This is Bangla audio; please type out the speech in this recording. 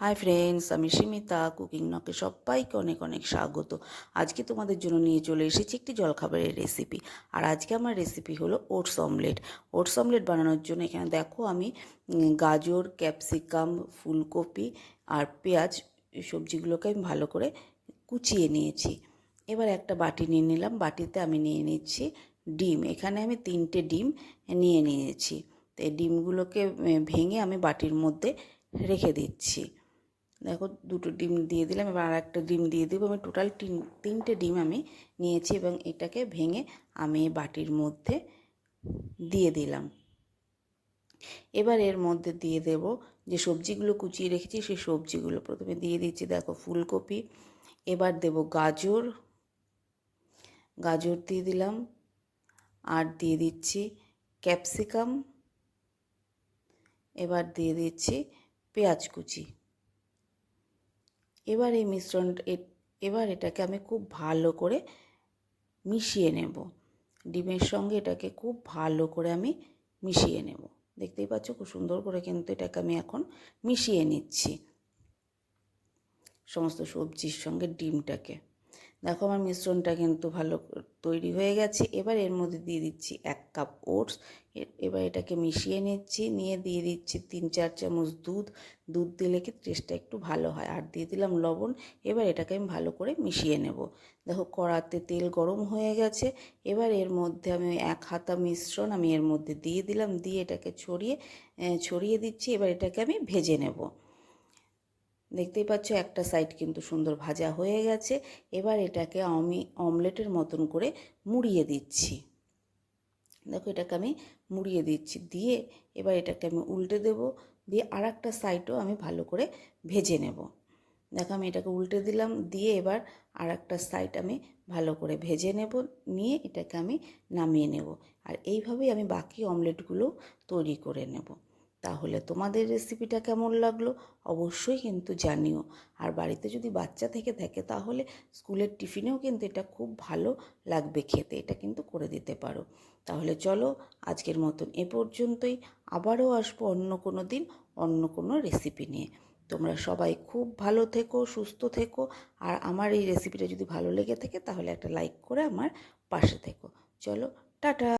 হাই ফ্রেন্ডস, আমি সীমিতা কুকিং নকে সবাইকে অনেক অনেক স্বাগত। আজকে তোমাদের জন্য নিয়ে চলে এসেছি একটি জলখাবারের রেসিপি। আর আজকে আমার রেসিপি হলো ওটস অমলেট। ওটস অমলেট বানানোর জন্য এখানে দেখো আমি গাজর, ক্যাপসিকাম, ফুলকপি আর পেঁয়াজ এই সবজিগুলোকে আমি ভালো করে কুচিয়ে নিয়েছি। এবার একটা বাটি নিয়ে নিলাম, বাটিতে আমি নিয়ে নিচ্ছি ডিম। এখানে আমি 3টে ডিম নিয়ে নিয়েছি। তো এই ডিমগুলোকে ভেঙে আমি বাটির মধ্যে রেখে দিচ্ছি। দেখো 2টো ডিম দিয়ে দিলাম, এবার আর একটা ডিম দিয়ে দেবো। আমি টোটাল 3টে ডিম আমি নিয়েছি এবং এটাকে ভেঙে আমি বাটির মধ্যে দিয়ে দিলাম। এবার এর মধ্যে দিয়ে দেব যে সবজিগুলো কুচিয়ে রেখেছি সেই সবজিগুলো প্রথমে দিয়ে দিচ্ছি। দেখো ফুলকপি, এবার দেব গাজর, গাজর দিয়ে দিলাম, আর দিয়ে দিচ্ছি ক্যাপসিকাম, এবার দিয়ে দিচ্ছি পেঁয়াজ কুচি। এবার এই এবার এটাকে আমি খুব ভালো করে মিশিয়ে নেব। ডিমের সঙ্গে এটাকে খুব ভালো করে আমি মিশিয়ে নেব। দেখতেই পাচ্ছ খুব সুন্দর করে কিন্তু এটাকে আমি এখন মিশিয়ে নিচ্ছি সমস্ত সবজির সঙ্গে ডিমটাকে। দেখো আমার মিশ্রণটা কিন্তু ভালো তৈরি হয়ে গেছে। এবার এর মধ্যে দিয়ে দিচ্ছি 1 কাপ ওটস। এবার এটাকে মিশিয়ে নিচ্ছি, নিয়ে দিয়ে দিচ্ছি 3-4 চামচ দুধ। দুধ দিলে কি টেস্টটা একটু ভালো হয়। আর দিয়ে দিলাম লবণ। এবার এটাকে আমি ভালো করে মিশিয়ে নেব। দেখো কড়াতে তেল গরম হয়ে গেছে। এবার এর মধ্যে আমি 1 হাতা মিশ্রণ আমি এর মধ্যে দিয়ে দিলাম, দিয়ে এটাকে ছড়িয়ে দিচ্ছি। এবার এটাকে আমি ভেজে নেব। দেখতেই পাচ্ছ একটা সাইড কিন্তু সুন্দর ভাজা হয়ে গেছে। এবার এটাকে আমি অমলেটের মতন করে মুড়িয়ে দিচ্ছি। দেখো এটাকে আমি মুড়িয়ে দিচ্ছি, দিয়ে এবার এটাকে আমি উল্টে দেব, দিয়ে আর একটা সাইডও আমি ভালো করে ভেজে নেব। দেখো আমি এটাকে উল্টে দিলাম, দিয়ে এবার আর একটা সাইড আমি ভালো করে ভেজে নেব, নিয়ে এটাকে আমি নামিয়ে নেব। আর এইভাবেই আমি বাকি অমলেটগুলো তৈরি করে নেব। তাহলে তোমাদের রেসিপিটা কেমন লাগলো অবশ্যই কিন্তু জানিও। আর বাড়িতে যদি বাচ্চা থেকে থাকে তাহলে স্কুলের টিফিনেও কিন্তু এটা খুব ভালো লাগবে খেতে, এটা কিন্তু করে দিতে পারো। তাহলে চলো আজকের মতন এ পর্যন্তই। আবারও আসবো অন্য কোনো দিন অন্য কোনো রেসিপি নিয়ে। তোমরা সবাই খুব ভালো থেকো, সুস্থ থেকো। আর আমার এই রেসিপিটা যদি ভালো লেগে থাকে তাহলে একটা লাইক করে আমার পাশে থেকো। চলো টাটা।